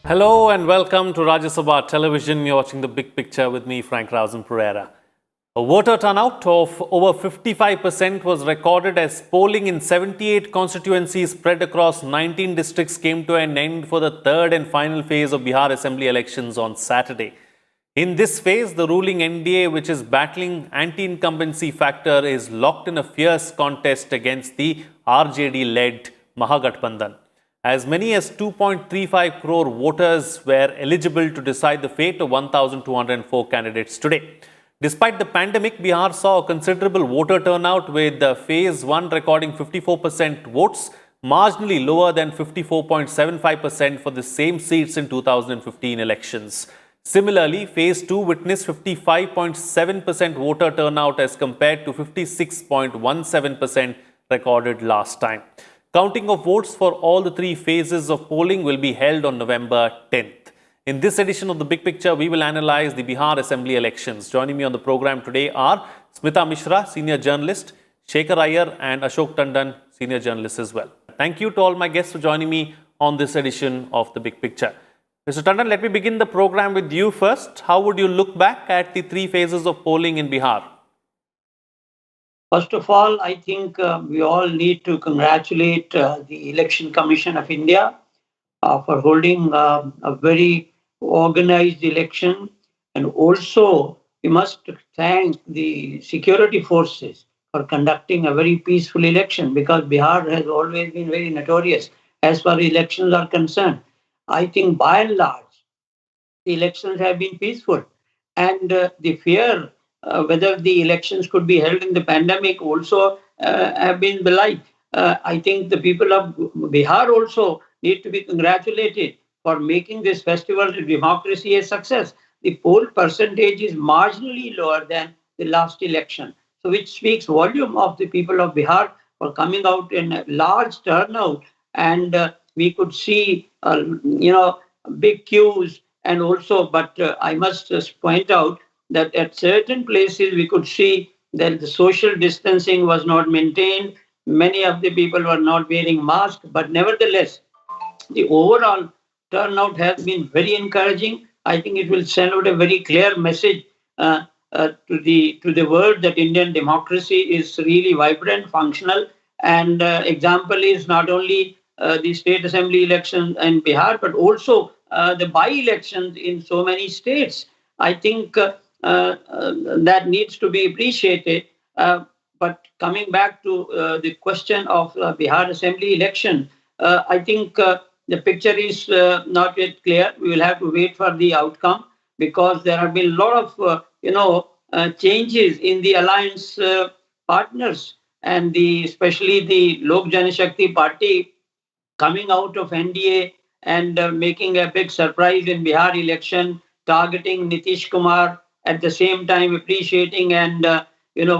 Hello and welcome to Rajya Sabha Television. You're watching The Big Picture with me, Frank Rausen Pereira. A voter turnout of over 55% was recorded as polling in 78 constituencies spread across 19 districts came to an end for the third and final phase of Bihar Assembly elections on Saturday. In this phase, the ruling NDA, which is battling anti-incumbency factor, is locked in a fierce contest against the RJD-led Mahagathbandhan. As many as 2.35 crore voters were eligible to decide the fate of 1,204 candidates today. Despite the pandemic, Bihar saw a considerable voter turnout, with Phase 1 recording 54% votes, marginally lower than 54.75% for the same seats in 2015 elections. Similarly, Phase 2 witnessed 55.7% voter turnout as compared to 56.17% recorded last time. Counting of votes for all the three phases of polling will be held on November 10th. In this edition of The Big Picture, we will analyze the Bihar Assembly elections. Joining me on the program today are Smita Mishra, senior journalist, Shekhar Iyer and Ashok Tandon, senior journalist as well. Thank you to all my guests for joining me on this edition of The Big Picture. Mr. Tandon, let me begin the program with you first. How would you look back at the three phases of polling in Bihar? First of all, I think we all need to congratulate the Election Commission of India for holding a very organized election. And also, we must thank the security forces for conducting a very peaceful election, because Bihar has always been very notorious as far as elections are concerned. I think by and large, the elections have been peaceful. And the fear whether the elections could be held in the pandemic also have been belied. I think the people of Bihar also need to be congratulated for making this festival of democracy a success. The poll percentage is marginally lower than the last election, so which speaks volume of the people of Bihar for coming out in a large turnout. And we could see, big queues. And also, but I must just point out that at certain places we could see that the social distancing was not maintained. Many of the people were not wearing masks, but nevertheless, the overall turnout has been very encouraging. I think it will send out a very clear message to the world that Indian democracy is really vibrant, functional. And example is not only the state assembly election in Bihar, but also the by-elections in so many states. I think that needs to be appreciated. But coming back to the question of Bihar Assembly election, I think the picture is not yet clear. We will have to wait for the outcome, because there have been a lot of changes in the alliance partners, and especially the Lok Janashakti Party coming out of NDA and making a big surprise in Bihar election, targeting Nitish Kumar, at the same time appreciating and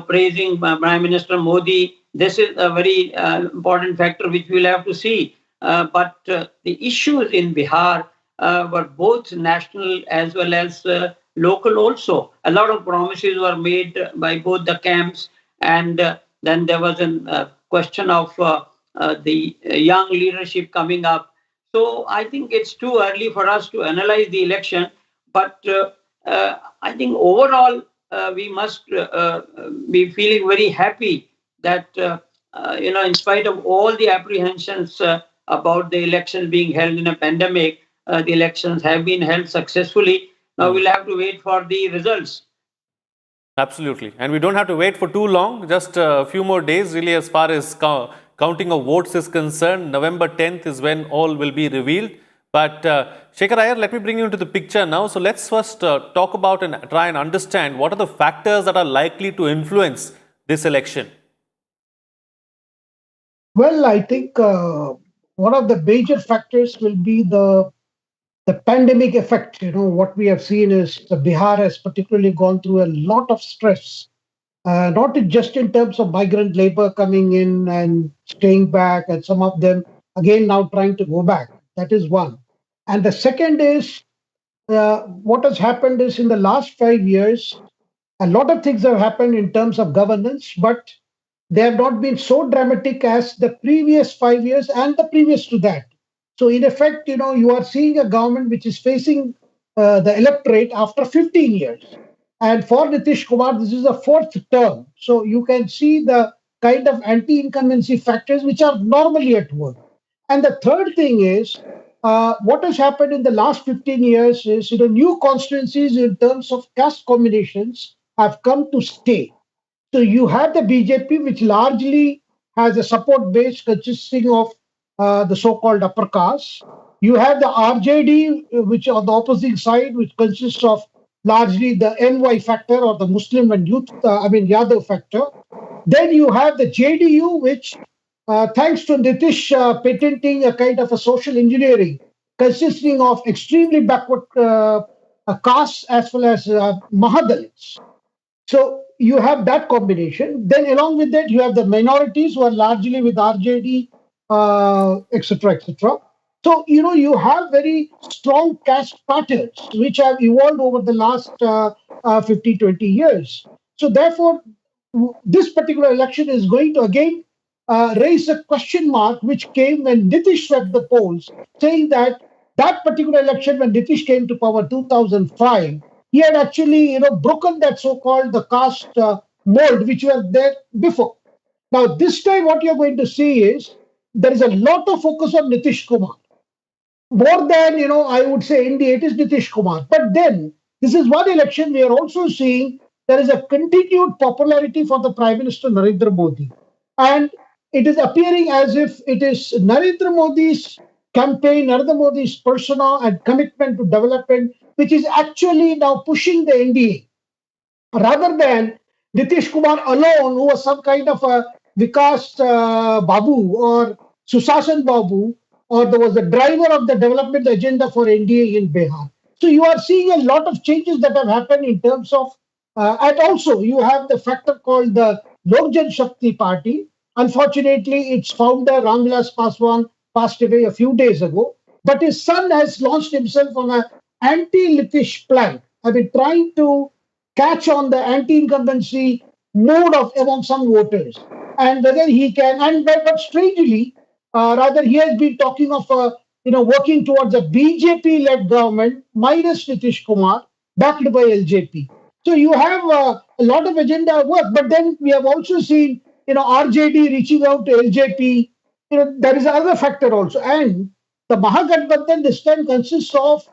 praising Prime Minister Modi. This is a very important factor which we'll have to see. But the issues in Bihar were both national as well as local also. A lot of promises were made by both the camps, and then there was a question of the young leadership coming up. So I think it's too early for us to analyze the election, but I think overall we must be feeling very happy that in spite of all the apprehensions about the election being held in a pandemic, the elections have been held successfully. Now we'll have to wait for the results. Absolutely. And we don't have to wait for too long, just a few more days really, as far as counting of votes is concerned. November 10th is when all will be revealed. But Shekhar Iyer, let me bring you into the picture now. So let's first talk about and try and understand what are the factors that are likely to influence this election. Well, I think one of the major factors will be the pandemic effect. What we have seen is the Bihar has particularly gone through a lot of stress, not just in terms of migrant labor coming in and staying back, and some of them again now trying to go back. That is one. And the second is what has happened is in the last 5 years, a lot of things have happened in terms of governance, but they have not been so dramatic as the previous 5 years and the previous to that. So in effect, you are seeing a government which is facing the electorate after 15 years. And for Nitish Kumar, this is the fourth term. So you can see the kind of anti-incumbency factors which are normally at work. And the third thing is, what has happened in the last 15 years is, new constituencies in terms of caste combinations have come to stay. So you have the BJP, which largely has a support base consisting of the so-called upper caste. You have the RJD, which on the opposite side, which consists of largely the NY factor or the Muslim and youth, Yadav factor. Then you have the JDU, which, thanks to Nitish patenting a kind of a social engineering consisting of extremely backward castes as well as Mahadalits. So you have that combination. Then along with that, you have the minorities who are largely with RJD, etc., etc. So you have very strong caste patterns which have evolved over the last 50, 20 years. So therefore, this particular election is going to again raise a question mark, which came when Nitish swept the polls, saying that that particular election, when Nitish came to power 2005, he had actually broken that so-called the caste mold which were there before. Now this time, what you're going to see is there is a lot of focus on Nitish Kumar. More than I would say India, it is Nitish Kumar. But then this is one election we are also seeing there is a continued popularity for the Prime Minister Narendra Modi, and it is appearing as if it is Narendra Modi's campaign, Narendra Modi's persona and commitment to development, which is actually now pushing the NDA rather than Nitish Kumar alone, who was some kind of a Vikas Babu or Susasan Babu, or there was the driver of the development agenda for NDA in Bihar. So you are seeing a lot of changes that have happened in terms of, and also you have the factor called the Lok Jan Shakti Party. Unfortunately, its founder Ramvilas Paswan passed away a few days ago, but his son has launched himself on an anti-Nitish plan. I mean, trying to catch on the anti-incumbency mood of among some voters, and whether he can. And but strangely, rather he has been talking of working towards a BJP-led government minus Nitish Kumar, backed by LJP. So you have a lot of agenda work, but then we have also seen RJD reaching out to LJP. There is another factor also, and the Mahagathbandhan this time consists of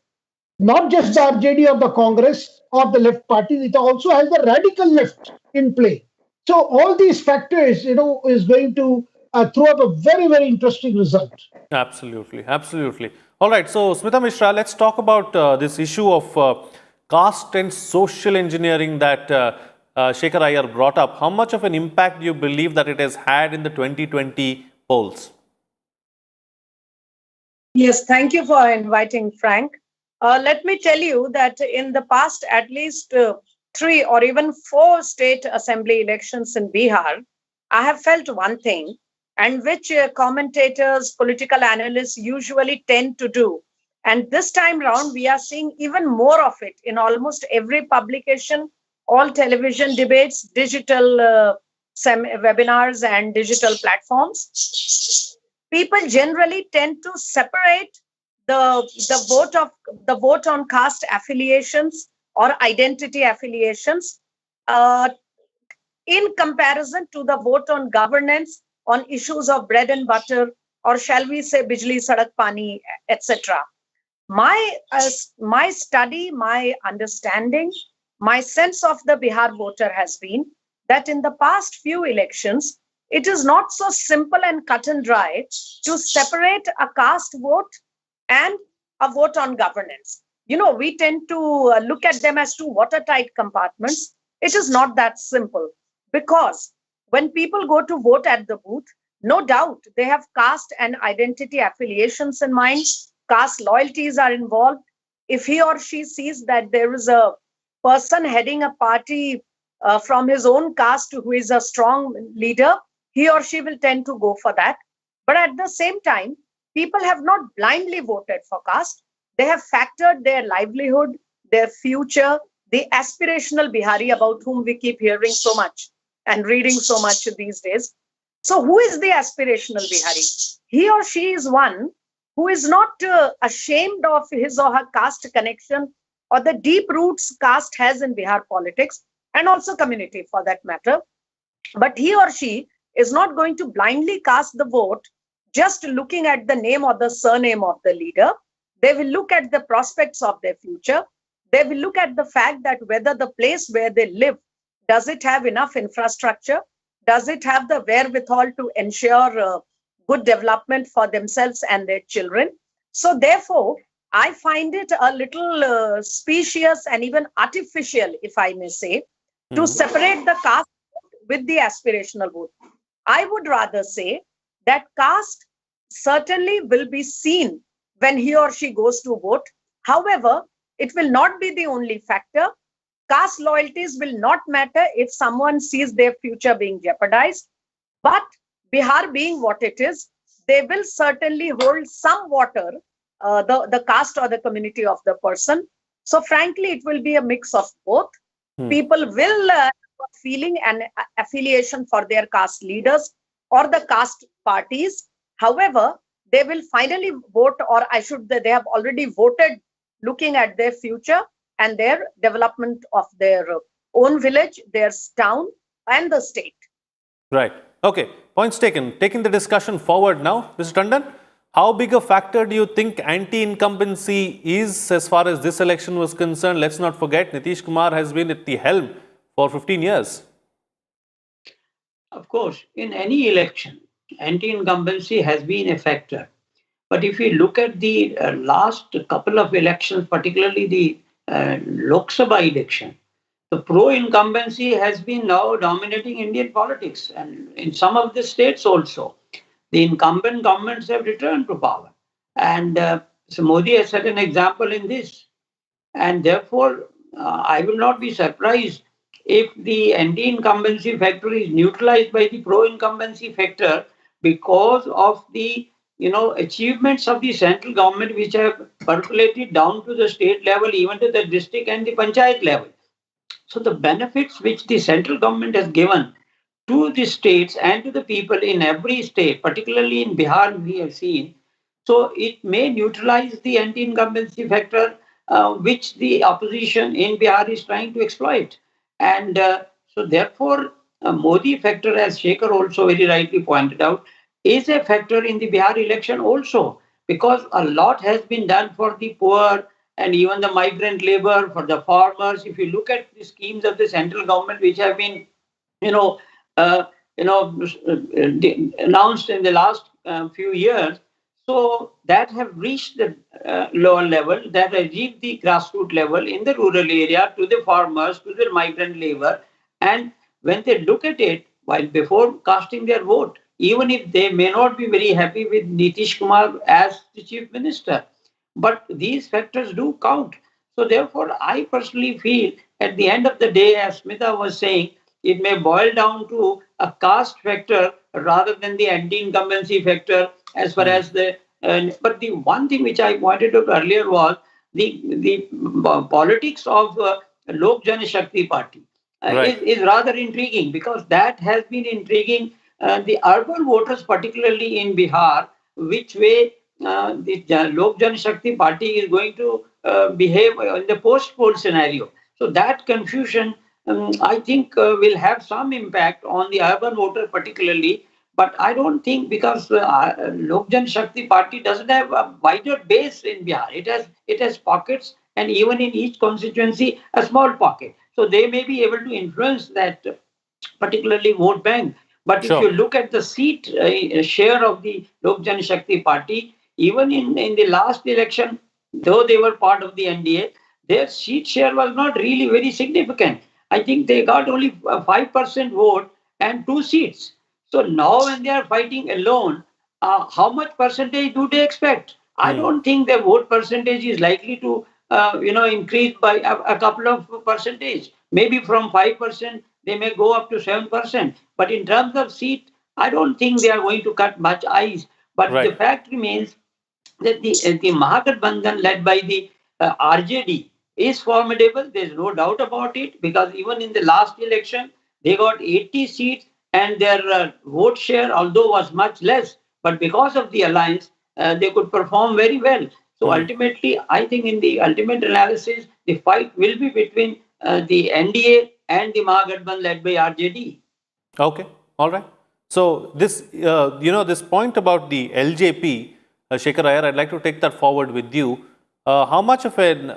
not just the RJD or the Congress or the left parties, it also has the radical left in play. So all these factors, is going to throw up a very, very interesting result. Absolutely, absolutely. All right, so Smita Mishra, let's talk about this issue of caste and social engineering that Shekhar Iyer brought up. How much of an impact do you believe that it has had in the 2020 polls? Yes, thank you for inviting Frank. Let me tell you that in the past, at least 3 or even 4 state assembly elections in Bihar, I have felt one thing, and which commentators, political analysts usually tend to do. And this time round, we are seeing even more of it in almost every publication, all television debates, digital webinars, and digital platforms. People generally tend to separate the vote on caste affiliations or identity affiliations in comparison to the vote on governance, on issues of bread and butter, or shall we say bijli, sadak, pani, etc. My study, my understanding, my sense of the Bihar voter has been that in the past few elections, it is not so simple and cut and dry to separate a caste vote and a vote on governance. We tend to look at them as two watertight compartments. It is not that simple, because when people go to vote at the booth, no doubt they have caste and identity affiliations in mind. Caste loyalties are involved. If he or she sees that there is a person heading a party from his own caste who is a strong leader, he or she will tend to go for that. But at the same time, people have not blindly voted for caste. They have factored their livelihood, their future, the aspirational Bihari about whom we keep hearing so much and reading so much these days. So who is the aspirational Bihari? He or she is one who is not ashamed of his or her caste connection or the deep roots caste has in Bihar politics and also community for that matter. But he or she is not going to blindly cast the vote just looking at the name or the surname of the leader. They will look at the prospects of their future. They will look at the fact that whether the place where they live, does it have enough infrastructure? Does it have the wherewithal to ensure good development for themselves and their children? So therefore, I find it a little specious and even artificial, if I may say, to separate the caste with the aspirational vote. I would rather say that caste certainly will be seen when he or she goes to vote. However, it will not be the only factor. Caste loyalties will not matter if someone sees their future being jeopardized. But Bihar being what it is, they will certainly hold some water, the caste or the community of the person. So frankly, it will be a mix of both. People will have a feeling and affiliation for their caste leaders or the caste parties. However, they will finally vote, or they have already voted looking at their future and their development of their own village, their town, and the state. Right. Okay. Points taken. Taking the discussion forward now, Mr. Tandon, how big a factor do you think anti-incumbency is as far as this election was concerned? Let's not forget, Nitish Kumar has been at the helm for 15 years. Of course, in any election, anti-incumbency has been a factor. But if you look at the last couple of elections, particularly the Lok Sabha election, the pro-incumbency has been now dominating Indian politics. And in some of the states also, the incumbent governments have returned to power. And so Modi has set an example in this. And therefore, I will not be surprised if the anti-incumbency factor is neutralized by the pro-incumbency factor because of the achievements of the central government which have percolated down to the state level, even to the district and the panchayat level. So the benefits which the central government has given to the states and to the people in every state, particularly in Bihar, we have seen. So it may neutralize the anti-incumbency factor, which the opposition in Bihar is trying to exploit. And so therefore, Modi factor, as Shekhar also very rightly pointed out, is a factor in the Bihar election also, because a lot has been done for the poor and even the migrant labor, for the farmers. If you look at the schemes of the central government, which have been, uh, announced in the last few years, so that have reached the lower level, that have reached the grassroots level in the rural area to the farmers, to the migrant labor. And when they look at it, while before casting their vote, even if they may not be very happy with Nitish Kumar as the chief minister, but these factors do count. So therefore, I personally feel at the end of the day, as Smita was saying, it may boil down to a caste factor rather than the anti-incumbency factor as far as the. But the one thing which I pointed out earlier was the politics of Lok Jan Shakti Party is rather intriguing, because that has been intriguing the urban voters, particularly in Bihar, which way the Lok Jan Shakti Party is going to behave in the post-poll scenario. So that confusion, I think, will have some impact on the urban voter particularly. But I don't think, because Lok Jan Shakti Party doesn't have a wider base in Bihar. It has pockets, and even in each constituency, a small pocket. So they may be able to influence that particularly vote bank. But if you look at the seat share of the Lok Jan Shakti Party, even in the last election, though they were part of the NDA, their seat share was not really very significant. I think they got only 5% vote and 2 seats. So now when they are fighting alone, how much percentage do they expect? I don't think their vote percentage is likely to increase by a couple of percentage. Maybe from 5%, they may go up to 7%. But in terms of seat, I don't think they are going to cut much ice. But the fact remains that the Mahagathbandhan led by the RJD is formidable. There's no doubt about it, because even in the last election, they got 80 seats and their vote share, although was much less, but because of the alliance, they could perform very well. So Hmm. ultimately, I think in the ultimate analysis, the fight will be between the NDA and the Mahagathbandhan led by RJD. Okay, all right. So this, this point about the LJP, Shekhar Iyer, I'd like to take that forward with you. How much of an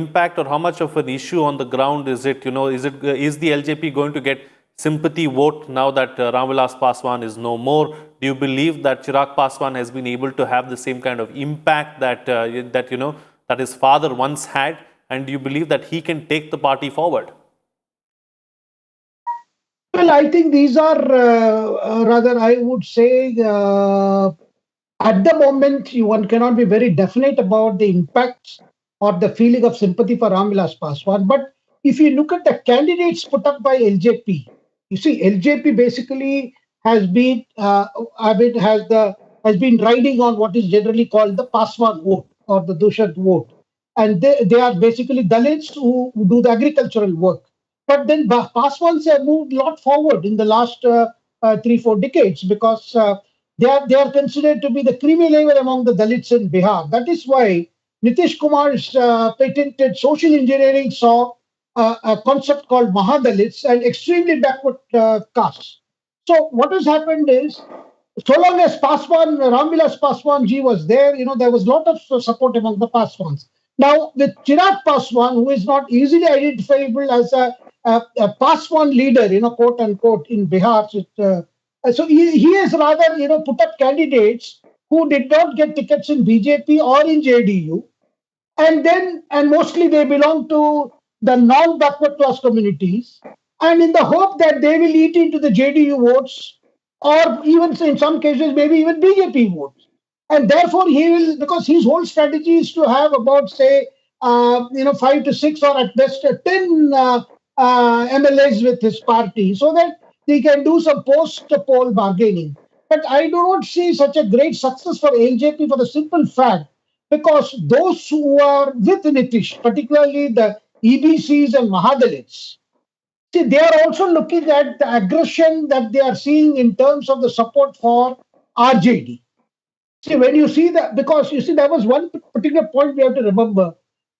impact or how much of an issue on the ground is it? Is the LJP going to get sympathy vote now that Ramvilas Paswan is no more? Do you believe that Chirag Paswan has been able to have the same kind of impact that his father once had? And do you believe that he can take the party forward? Well, I think these are rather, I would say, at the moment, one cannot be very definite about the impacts or the feeling of sympathy for Ramvilas Paswan. But if you look at the candidates put up by LJP, you see, LJP basically has been, has been riding on what is generally called the Paswan vote or the Dushat vote, and they are basically Dalits who do the agricultural work. But then Paswans have moved a lot forward in the last 3 4 decades because they are considered to be the creamy layer among the Dalits in Bihar. That is why Nitish Kumar's patented social engineering saw a concept called Mahadalits and extremely backward castes. So what has happened is, so long as Paswan, Ramvilas Paswan ji was there, there was a lot of support among the Paswans. Now, with Chirag Paswan, who is not easily identifiable as a Paswan leader, quote unquote, in Bihar, so he has rather, put up candidates who did not get tickets in BJP or in JDU, and mostly they belong to the non-backward class communities, and in the hope that they will eat into the JDU votes, or even in some cases maybe even BJP votes, and therefore he will, because his whole strategy is to have about, say, 5 to 6 or at best 10 MLAs with his party, so that he can do some post-poll bargaining. But I do not see such a great success for LJP for the simple fact, because those who are with Nitish, particularly the EBCs and Mahadalits, see, they are also looking at the aggression that they are seeing in terms of the support for RJD. See, when you see that, because you see, there was one particular point we have to remember.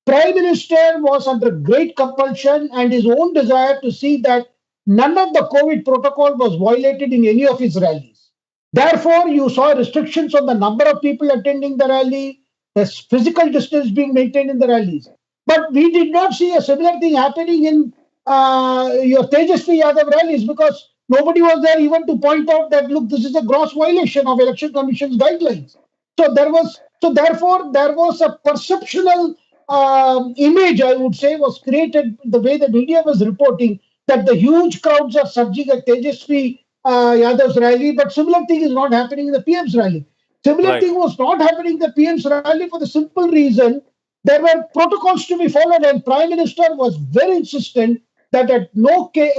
Prime Minister was under great compulsion and his own desire to see that none of the COVID protocol was violated in any of his rallies. Therefore, you saw restrictions on the number of people attending the rally, the physical distance being maintained in the rallies. But we did not see a similar thing happening in your Tejasvi Yadav rallies, because nobody was there even to point out that, look, this is a gross violation of Election Commission's guidelines. Therefore, there was a perceptual image, I would say, was created the way the media was reporting, that the huge crowds are surging at Tejasvi Yadav's rally, but similar thing is not happening in the PM's rally. Similar Right. thing was not happening in the PM's rally for the simple reason there were protocols to be followed, and Prime Minister was very insistent that at no case,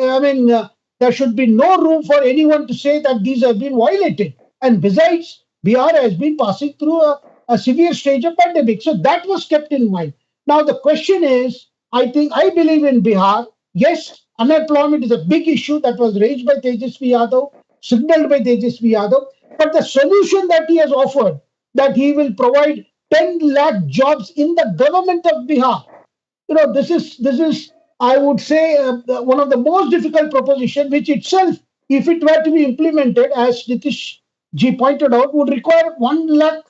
there should be no room for anyone to say that these have been violated. And besides, Bihar has been passing through a severe stage of pandemic, so that was kept in mind. Now the question is, I believe in Bihar. Yes, unemployment is a big issue that was raised by Tejasvi Yadav, signaled by Tejasvi Yadav, but the solution that he has offered, that he will provide 10 lakh jobs in the government of Bihar. This is I would say one of the most difficult proposition, which itself, if it were to be implemented, as Nitish ji pointed out, would require 1 lakh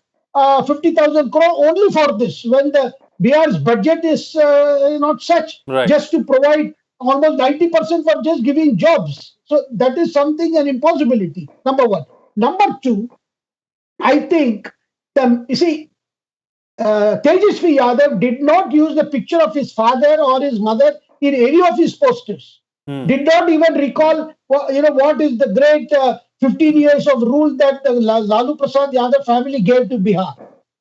50,000 crore only for this, when the Bihar's budget is not such, Right. just to provide almost 90% for just giving jobs. So that is something, an impossibility. Number one. Number two, I think you see, Tejasvi Yadav did not use the picture of his father or his mother in any of his posters. Hmm. Did not even recall, what is the great 15 years of rule that the Lalu Prasad Yadav family gave to Bihar.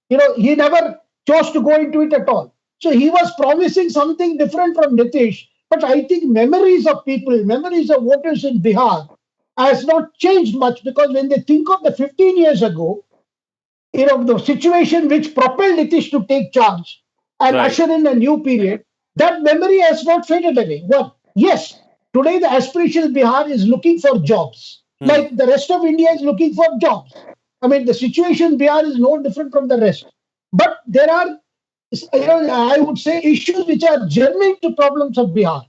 He never chose to go into it at all. So he was promising something different from Nitish. But I think memories of people, memories of voters in Bihar has not changed much, because when they think of the 15 years ago, the situation which propelled Nitish to take charge and Right. usher in a new period, that memory has not faded away. One, yes, today the aspirational Bihar is looking for jobs, Hmm. like the rest of India is looking for jobs. I mean, the situation in Bihar is no different from the rest. But there are, I would say, issues which are germane to problems of Bihar.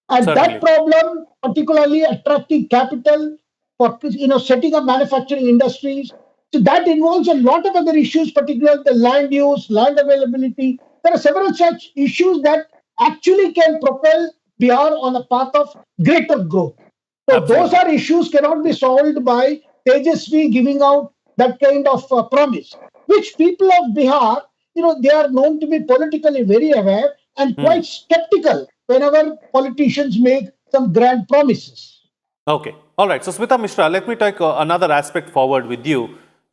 And that Certainly. problem, particularly attracting capital for setting up manufacturing industries, so that involves a lot of other issues, particularly the land use, land availability. There are several such issues that actually can propel Bihar on a path of greater growth. So those Absolutely. are issues cannot be solved by Tejasvi giving out that kind of promise, which people of Bihar, they are known to be politically very aware and Hmm. quite skeptical whenever politicians make some grand promises. Okay. All right. So, Smita Mishra, let me take another aspect forward with you.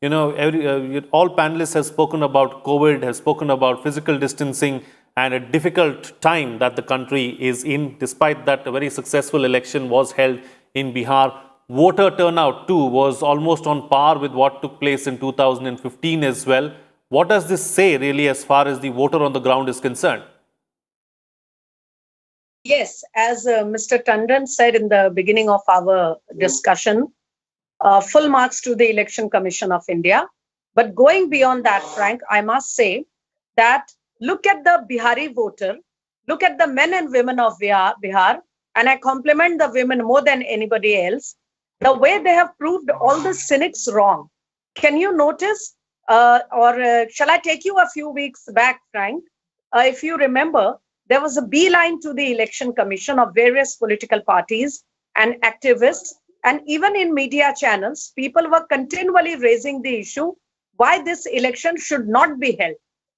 All panelists have spoken about COVID, have spoken about physical distancing and a difficult time that the country is in. Despite that, a very successful election was held in Bihar. Voter turnout too was almost on par with what took place in 2015 as well. What does this say really as far as the voter on the ground is concerned? Yes, as Mr. Tandon said in the beginning of our discussion, full marks to the Election Commission of India. But going beyond that, Frank, I must say that look at the Bihari voter, look at the men and women of Bihar, and I compliment the women more than anybody else, the way they have proved all the cynics wrong. Can you notice, shall I take you a few weeks back, Frank? If you remember, there was a beeline to the Election Commission of various political parties and activists. And even in media channels, people were continually raising the issue why this election should not be held,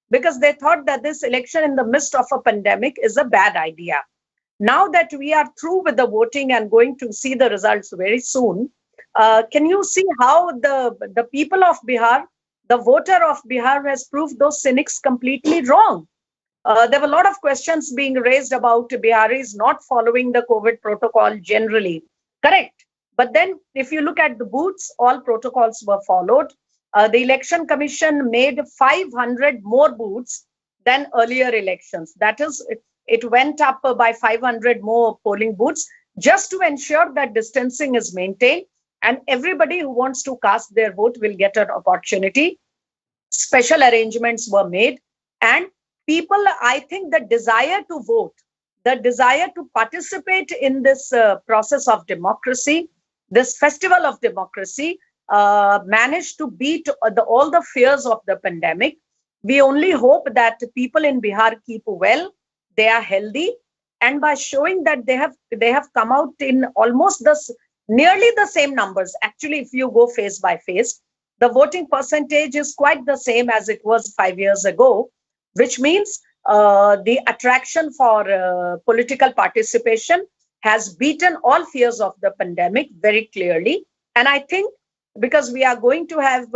because they thought that this election in the midst of a pandemic is a bad idea. Now that we are through with the voting and going to see the results very soon, can you see how the people of Bihar, the voter of Bihar has proved those cynics completely wrong? There were a lot of questions being raised about Biharis not following the COVID protocol generally. Correct. But then if you look at the booths, all protocols were followed. The Election Commission made 500 more booths than earlier elections. That is, it went up by 500 more polling booths just to ensure that distancing is maintained and everybody who wants to cast their vote will get an opportunity. Special arrangements were made, and people, I think the desire to vote, the desire to participate in this process of democracy, this festival of democracy, managed to beat all the fears of the pandemic. We only hope that people in Bihar keep well, they are healthy, and by showing that they have come out in almost nearly the same numbers. Actually, if you go face by face, the voting percentage is quite the same as it was 5 years ago, which means the attraction for political participation has beaten all fears of the pandemic very clearly. And I think because we are going to have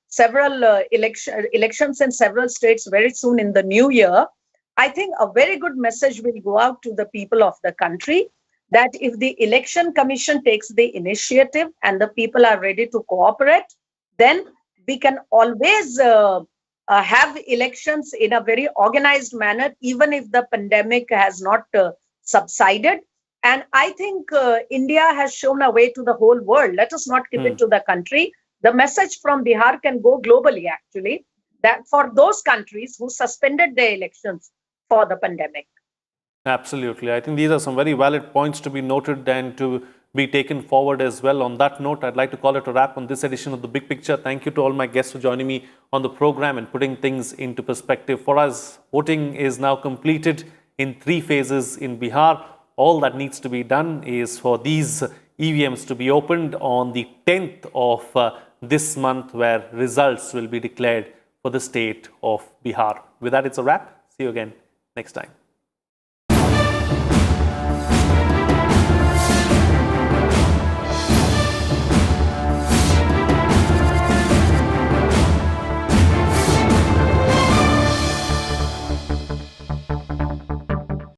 several elections in several states very soon in the new year, I think a very good message will go out to the people of the country that if the Election Commission takes the initiative and the people are ready to cooperate, then we can always have elections in a very organized manner, even if the pandemic has not subsided. And I think India has shown a way to the whole world. Let us not keep it to the country. The message from Bihar can go globally, actually, that for those countries who suspended their elections for the pandemic. Absolutely. I think these are some very valid points to be noted and to be taken forward as well. On that note, I'd like to call it a wrap on this edition of The Big Picture. Thank you to all my guests for joining me on the program and putting things into perspective. For us, voting is now completed in 3 phases in Bihar. All that needs to be done is for these EVMs to be opened on the 10th of this month, where results will be declared for the state of Bihar. With that, it's a wrap. See you again next time.